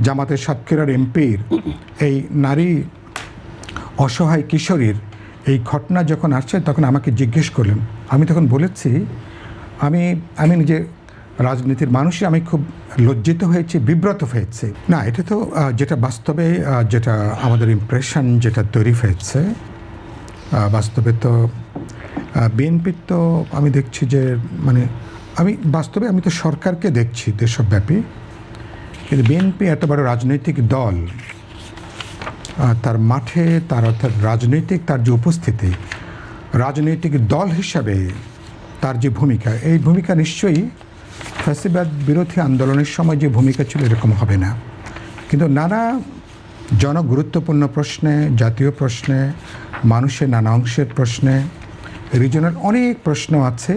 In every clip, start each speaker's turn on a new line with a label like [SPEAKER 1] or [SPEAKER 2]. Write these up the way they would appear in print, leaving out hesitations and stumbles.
[SPEAKER 1] জামাতের সাতক্ষীরার এমপির এই নারী অসহায় কিশোরীর এই ঘটনা যখন আসছে তখন আমাকে জিজ্ঞেস করলেন। আমি তখন বলেছি আমি নিজে রাজনীতির মানুষই, আমি খুব লজ্জিত হয়েছি, বিব্রত হয়েছি। না, এটা তো যেটা বাস্তবে যেটা আমাদের ইমপ্রেশন যেটা তৈরি হয়েছে, বাস্তবে তো বিএনপির তো আমি দেখছি যে মানে আমি তো সরকারকে দেখছি দেশব্যাপী, কিন্তু বিএনপি এত বড় রাজনৈতিক দল, তার মাঠে তার অর্থাৎ রাজনৈতিক তার যে উপস্থিতি, রাজনৈতিক দল হিসাবে তার যে ভূমিকা, এই ভূমিকা নিশ্চয়ই ফ্যাসিবাদ বিরোধী আন্দোলনের সময় যে ভূমিকা ছিল এরকম হবে না। কিন্তু নানা জনগুরুত্বপূর্ণ প্রশ্নে, জাতীয় প্রশ্নে, মানুষের নানা অংশের প্রশ্নে, রিজনাল অনেক প্রশ্ন আছে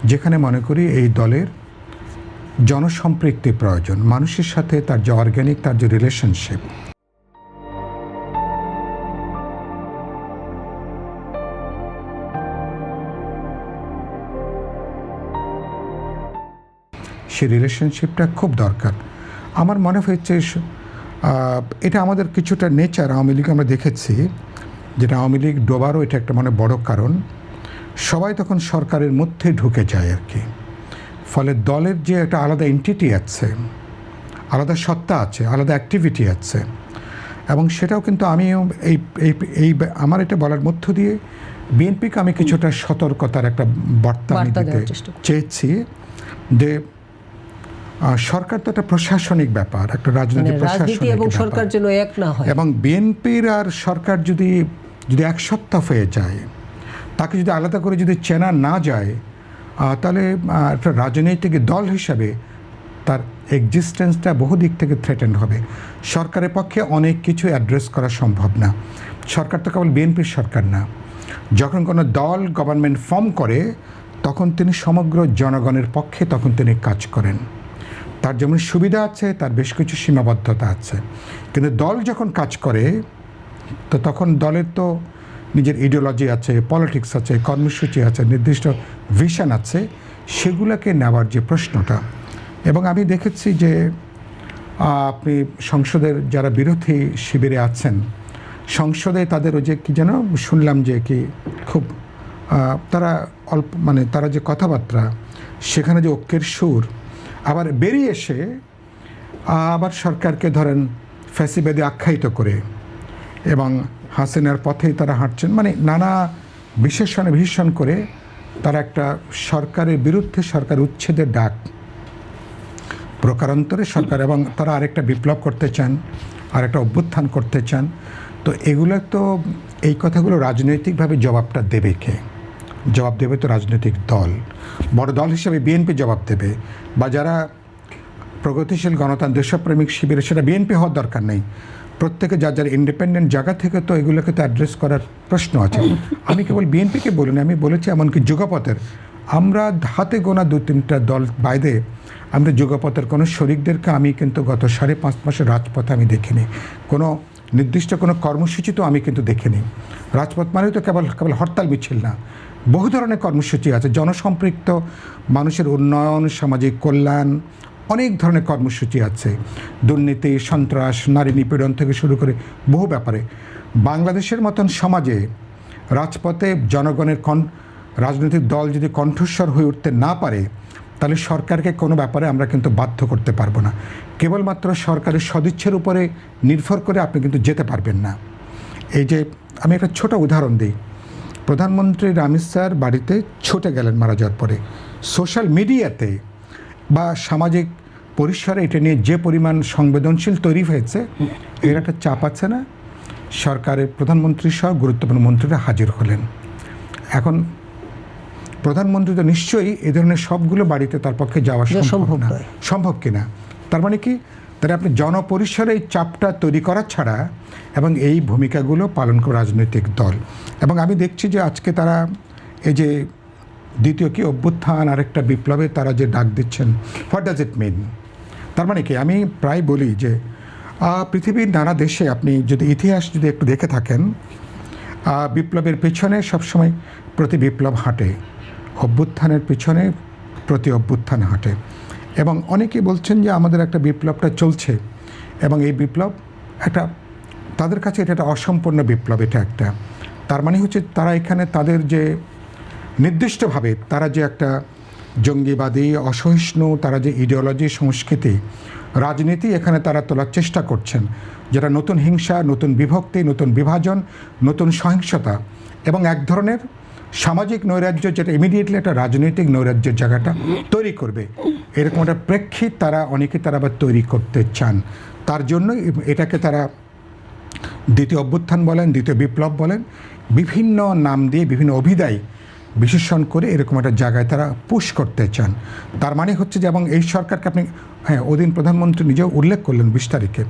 [SPEAKER 1] যেখানে মনে করি এই দলের জনসম্পৃক্তি প্রয়োজন, মানুষের সাথে তার যে অর্গ্যানিক তার যে রিলেশনশিপ। সেই রিলেশনশিপটা খুব দরকার। আমার মনে হয়েছে এটা আমাদের কিছুটা নেচার। আওয়ামী লীগ আমরা দেখেছি, যেটা আওয়ামী লীগ ডোবারও এটা একটা মানে বড় কারণ, সবাই তখন সরকারের মধ্যে ঢুকে যায় আর কি। ফলে দলের যে একটা আলাদা এন্টিটি আছে, আলাদা সত্তা আছে, আলাদা অ্যাক্টিভিটি আছে, এবং সেটাও কিন্তু আমিও এই আমার এটা বলার মধ্য দিয়ে বিএনপিকে আমি কিছুটা সতর্কতার একটা বার্তা দিতে চেয়েছি যে সরকার তো একটা প্রশাসনিক ব্যাপার, একটা রাজনৈতিক প্রশাসনিক
[SPEAKER 2] এবং সরকার যেন এক না হয়, এবং
[SPEAKER 1] বিএনপির আর সরকার যদি এক সত্তা হয়ে যায়, তাকে যদি আলাদা করে যদি চেনা না যায়, তাহলে একটা রাজনৈতিক দল হিসাবে তার এক্সিস্টেন্সটা বহু দিক থেকে থ্রেটেন্ড হবে। সরকারের পক্ষে অনেক কিছু অ্যাড্রেস করা সম্ভব না। সরকার তো কেবল বিএনপির সরকার না। যখন কোনো দল গভর্নমেন্ট ফর্ম করে তখন তিনি সমগ্র জনগণের পক্ষে তখন তিনি কাজ করেন। তার যেমন সুবিধা আছে, তার বেশ কিছু সীমাবদ্ধতা আছে। কিন্তু দল যখন কাজ করে তো তখন দলের তো নিজের ইডিওলজি আছে, পলিটিক্স আছে, কর্মসূচি আছে, নির্দিষ্ট ভিশন আছে, সেগুলোকে নেওয়ার যে প্রশ্নটা। এবং আমি দেখেছি যে আপনি সংসদের যারা বিরোধী শিবিরে আছেন, সংসদে তাদের ওই যে কী যেন শুনলাম যে কি খুব তারা অল্প মানে তারা যে কথাবার্তা, সেখানে যে ঐক্যের সুর, আবার বেরিয়ে এসে আবার সরকারকে ধরেন ফ্যাসিবাদী আখ্যায়িত করে এবং হাসিনার পথেই তারা হাঁটছেন, মানে নানা ভীষণ করে তারা একটা সরকারের বিরুদ্ধে সরকার উচ্ছেদের ডাক প্রকারান্তরে সরকার, এবং তারা আরেকটা বিপ্লব করতে চান, আরেকটা অভ্যুত্থান করতে চান। তো এগুলো তো এই কথাগুলো রাজনৈতিকভাবে জবাবটা দেবে কে? জবাব দেবে তো রাজনৈতিক দল, বড় দল হিসেবে বিএনপি জবাব দেবে, বা যারা প্রগতিশীল গণতান্ত্রিক দেশপ্রেমিক শিবিরে, সেটা বিএনপি হওয়ার দরকার নেই, প্রত্যেকে যার ইন্ডিপেন্ডেন্ট জায়গা থেকে তো এগুলোকে তো অ্যাড্রেস করার প্রশ্ন আছে। আমি কেবল বিএনপিকে বলিনি, আমি বলেছি এমনকি যুগপথের, আমরা হাতে গোনা 2-3টা দল বাইরে আমরা যুগপথের কোনো শরিকদেরকে আমি কিন্তু গত 5.5 মাসের রাজপথে আমি দেখিনি, কোনো নির্দিষ্ট কোনো কর্মসূচি তো আমি কিন্তু দেখিনি। রাজপথ মানে তো কেবল হরতাল মিছিল না, বহু ধরনের কর্মসূচি আছে, জনসম্পৃক্ত মানুষের উন্নয়ন, সামাজিক কল্যাণ, অনেক ধরনের কর্মসূচি আছে, দুর্নীতি, সন্ত্রাস, নারী নিপীড়ন থেকে শুরু করে বহু ব্যাপারে। বাংলাদেশের মতন সমাজে রাজপথে জনগণের রাজনৈতিক দল যদি কণ্ঠস্বর হয়ে উঠতে না পারে, তাহলে সরকারকে কোনো ব্যাপারে আমরা কিন্তু বাধ্য করতে পারবো না। কেবলমাত্র সরকারের সদিচ্ছের উপরে নির্ভর করে আপনি কিন্তু যেতে পারবেন না। এই যে আমি একটা ছোট উদাহরণ দিই, প্রধানমন্ত্রী রামিজ স্যার বাড়িতে ছুটে গেলেন মারা যাওয়ার পরে, সোশ্যাল মিডিয়াতে বা সামাজিক পরিসরে এটা নিয়ে যে পরিমাণ সংবেদনশীল তৈরি হয়েছে, এর একটা চাপ আছে না? সরকারের প্রধানমন্ত্রী সহ গুরুত্বপূর্ণ মন্ত্রীরা হাজির হলেন। এখন প্রধানমন্ত্রী তো নিশ্চয়ই এ ধরনের সবগুলো বাড়িতে তার পক্ষে যাওয়া সম্ভব কিনা, তার মানে কি তাহলে আপনি জনপরিসরে এই চাপটা তৈরি করা ছাড়া, এবং এই ভূমিকাগুলো পালন করে রাজনৈতিক দল। এবং আমি দেখছি যে আজকে তারা এই যে দ্বিতীয় কি অভ্যুত্থান, আরেকটা বিপ্লবে তারা যে ডাক দিচ্ছেন, হোয়াট ডাজ ইট মিন? তার মানে কি, আমি প্রায় বলি যে পৃথিবীর নানা দেশে আপনি যদি ইতিহাস যদি একটু দেখে থাকেন, বিপ্লবের পেছনে সবসময় প্রতি বিপ্লব হাঁটে, অভ্যুত্থানের পিছনে প্রতি অভ্যুত্থান হাঁটে। এবং অনেকেই বলছেন যে আমাদের একটা বিপ্লবটা চলছে, এবং এই বিপ্লব একটা তাদের কাছে এটা একটা অসম্পূর্ণ বিপ্লব। এটা একটা তার মানে হচ্ছে তারা এখানে তাদের যে নির্দিষ্টভাবে তারা যে একটা জঙ্গিবাদী অসহিষ্ণু তারা যে ইডিওলজি সংস্কৃতি রাজনীতি এখানে তারা তোলার চেষ্টা করছেন, যেটা নতুন হিংসা, নতুন বিভক্তি, নতুন বিভাজন, নতুন সহিংসতা এবং এক ধরনের সামাজিক নৈরাজ্য, যেটা ইমিডিয়েটলি একটা রাজনৈতিক নৈরাজ্যের জায়গাটা তৈরি করবে, এরকম একটা প্রেক্ষিত তারা অনেকে তারা আবার তৈরি করতে চান। তার জন্য এটাকে তারা দ্বিতীয় অভ্যুত্থান বলেন, দ্বিতীয় বিপ্লব বলেন, বিভিন্ন নাম দিয়ে বিভিন্ন অভিধায় বিশেষণ করে এরকম একটা জায়গায় তারা পুশ করতে চান। তার মানে হচ্ছে যে, এবং এই সরকারকে আপনি ওদিন প্রধানমন্ত্রী নিজেও উল্লেখ করলেন 20 তারিখে,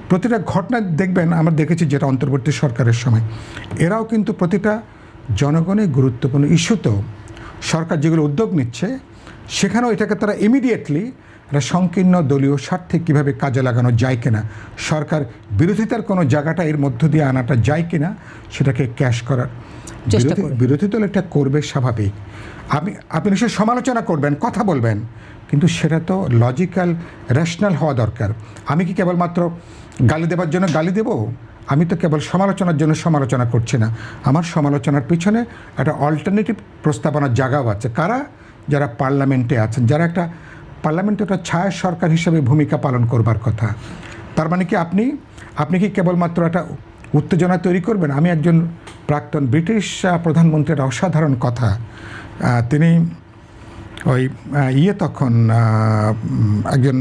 [SPEAKER 1] প্রতিটা ঘটনা দেখবেন আমরা দেখেছি যেটা অন্তর্বর্তী সরকারের সময় এরাও কিন্তু প্রতিটা জনগণের গুরুত্বপূর্ণ ইস্যুতেও সরকার যেগুলো উদ্যোগ নিচ্ছে সেখানেও এটাকে তারা ইমিডিয়েটলি একটা সংকীর্ণ দলীয় স্বার্থে কীভাবে কাজে লাগানো যায় কিনা, সরকার বিরোধিতার কোনো জায়গাটা এর মধ্য দিয়ে আনাটা যায় কিনা সেটাকে ক্যাশ করার বিরোধী দল এটা করবে স্বাভাবিক। আপনি নিশ্চয়ই সমালোচনা করবেন, কথা বলবেন, কিন্তু সেটা তো লজিক্যাল রেশনাল হওয়া দরকার। আমি কি কেবলমাত্র গালি দেওয়ার জন্য গালি দেব? আমি তো কেবল সমালোচনার জন্য সমালোচনা করছি না, আমার সমালোচনার পিছনে একটা অল্টারনেটিভ প্রস্তাবনার জায়গাও আছে। কারা? যারা পার্লামেন্টে আছেন, যারা একটা পার্লামেন্টে একটা ছায়া সরকার হিসেবে ভূমিকা পালন করবার কথা। তার মানে কি আপনি কি কেবলমাত্র একটা উত্তেজনা তৈরি করবেন? আমি একজন প্রাক্তন ব্রিটিশ প্রধানমন্ত্রীর অসাধারণ কথা, তিনি ওই তখন একজন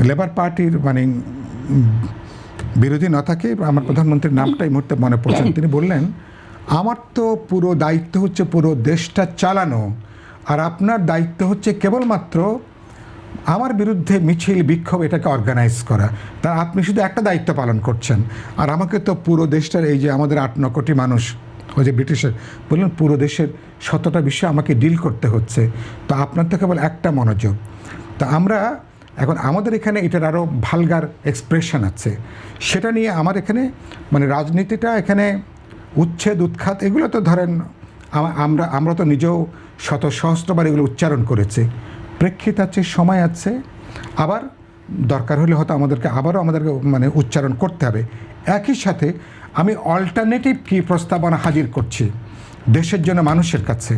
[SPEAKER 1] লেবার পার্টির মানে বিরোধী নেতাকে, আমার প্রধানমন্ত্রীর নামটা এই মুহূর্তে মনে পড়ছেন, তিনি বললেন, আমার তো পুরো দায়িত্ব হচ্ছে পুরো দেশটা চালানো, আর আপনার দায়িত্ব হচ্ছে কেবলমাত্র আমার বিরুদ্ধে মিছিল বিক্ষোভ এটাকে অর্গানাইজ করা। তা আপনি শুধু একটা দায়িত্ব পালন করছেন, আর আমাকে তো পুরো দেশটার এই যে আমাদের 8-9 কোটি মানুষ, ওই যে ব্রিটিশের বললেন পুরো দেশের 7টা বিষয় আমাকে ডিল করতে হচ্ছে, তো আপনার তো কেবল একটা মনোযোগ। তা আমরা এখন আমাদের এখানে এটার আরও ভালগার এক্সপ্রেশন আছে, সেটা নিয়ে আমার এখানে মানে রাজনীতিটা এখানে উচ্ছেদ উৎখাত এগুলো তো ধরেন আমরা তো নিজেও শত সহস্রবার এগুলো উচ্চারণ করেছি। প্রেক্ষিত আছে, সময় আছে, আবার দরকার হলে হয়তো আমাদেরকে মানে উচ্চারণ করতে হবে। একই সাথে আমি অল্টারনেটিভ কি প্রস্তাবনা হাজির করছি দেশের জন্য, মানুষের কাছে,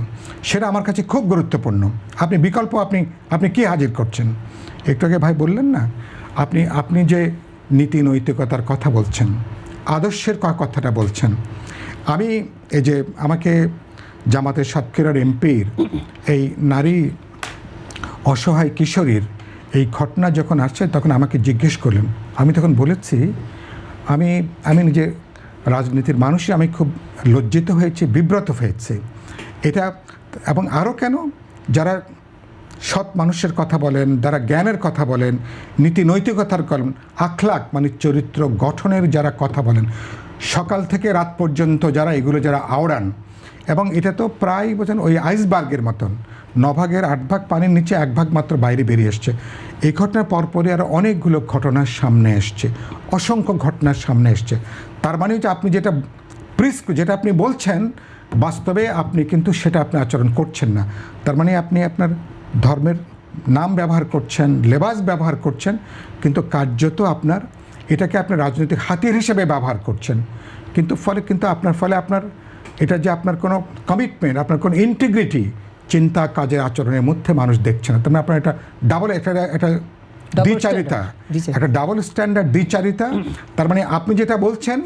[SPEAKER 1] সেটা আমার কাছে খুব গুরুত্বপূর্ণ। আপনি বিকল্প আপনি কি হাজির করছেন? একটু আগে ভাই বললেন না, আপনি যে নীতি নৈতিকতার কথা বলছেন, আদর্শের কথাটা বলছেন। আমি এই যে আমাকে জামাতের সাতক্ষীরার এমপির এই নারী অসহায় কিশোরীর এই ঘটনা যখন আসছে তখন আমাকে জিজ্ঞেস করলেন, আমি তখন বলেছি আমি নিজে রাজনীতির মানুষই, আমি খুব লজ্জিত হয়েছি, বিব্রত হয়েছি এটা। এবং আরও কেন, যারা সৎ মানুষের কথা বলেন, যারা জ্ঞানের কথা বলেন, নীতি নৈতিকতার করেন, আখলাক মানে চরিত্র গঠনের যারা কথা বলেন, সকাল থেকে রাত পর্যন্ত যারা আওড়ান, এবং এটা তো প্রায় বোঝেন ওই আইসবার্গের মতন, 9 ভাগের 8 ভাগ পানির নিচে 1 ভাগ মাত্র বাইরে বেরিয়ে এসছে। এই ঘটনার পরপরই আরও অনেকগুলো ঘটনার সামনে এসছে, অসংখ্য ঘটনার সামনে এসছে। তার মানে হচ্ছে আপনি যেটা আপনি বলছেন বাস্তবে আপনি কিন্তু সেটা আপনি আচরণ করছেন না। তার মানে আপনি আপনার ধর্মের নাম ব্যবহার করছেন, লেবাস ব্যবহার করছেন, কিন্তু কার্যত এটাকে আপনি রাজনৈতিক হাতিয়ার হিসেবে ব্যবহার করছেন। কিন্তু আপনার এটা যে আপনার কোনো কমিটমেন্ট, আপনার কোনো ইন্টিগ্রিটি, চিন্তা, কাজের, আচরণের মধ্যে মানুষ দেখছে না। তার মানে আপনার একটা দ্বিচারিতা, একটা ডাবল স্ট্যান্ডার্ড, দ্বিচারিতা। তার মানে আপনি যেটা বলছেন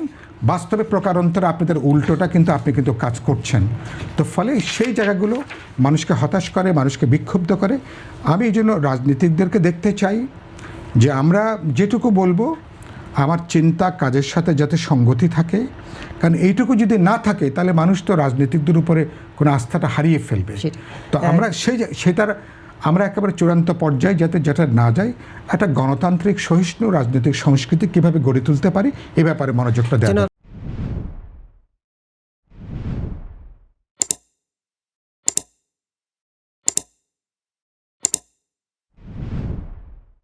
[SPEAKER 1] বাস্তবে প্রকারান্তরে আপনাদের উল্টোটা কিন্তু আপনি কাজ করছেন। তো ফলে সেই জায়গাগুলো মানুষকে হতাশ করে, মানুষকে বিক্ষুব্ধ করে। আমি এই জন্য রাজনীতিকদেরকে দেখতে চাই যে আমরা যেটুকু বলবো আমার চিন্তা কাজের সাথে যাতে সঙ্গতি থাকে, কারণ এইটুকু যদি না থাকে তাহলে মানুষ তো রাজনীতিকদের উপরে কোনো আস্থাটা হারিয়ে ফেলবে। তো আমরা আমরা একেবারে চূড়ান্ত পর্যায়ে যেটা না যায়, একটা গণতান্ত্রিক সহিষ্ণু রাজনৈতিক সংস্কৃতি কীভাবে গড়ে তুলতে পারি এ ব্যাপারে মনোযোগটা দেওয়া।